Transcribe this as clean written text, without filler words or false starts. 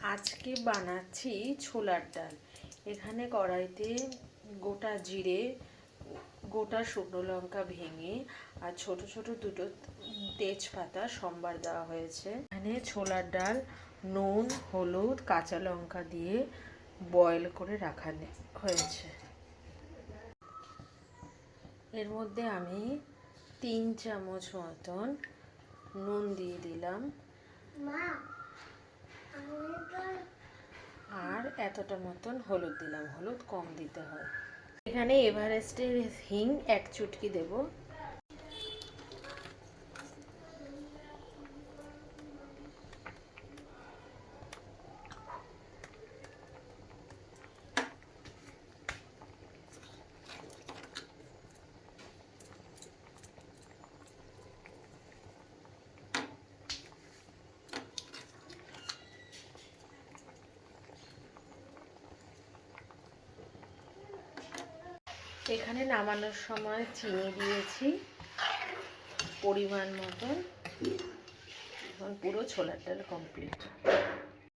আজকে বানাচ্ছি ছোলার ডাল। এখানে কড়াইতে গোটা জিরে, গোটা শুকনো লঙ্কা ভেঙে আর ছোট ছোট দুটো তেজপাতা সম্বার দেওয়া হয়েছে। এখানে ছোলার ডাল নুন, হলুদ, কাঁচা লঙ্কা দিয়ে বয়েল করে রাখা হয়েছে। এর মধ্যে আমি 3 চামচ মতন নুন দিয়ে দিলাম আর এতটা মতন হলুদ দিলাম। হলুদ কম দিতে হয়। এখানে এভারেস্টের হিং 1 চুটকি দেব। এখানে নামানোর সময় চিনি দিয়েছি পরিমাণ মতন। এখন পুরো ছোলার ডাল কমপ্লিট।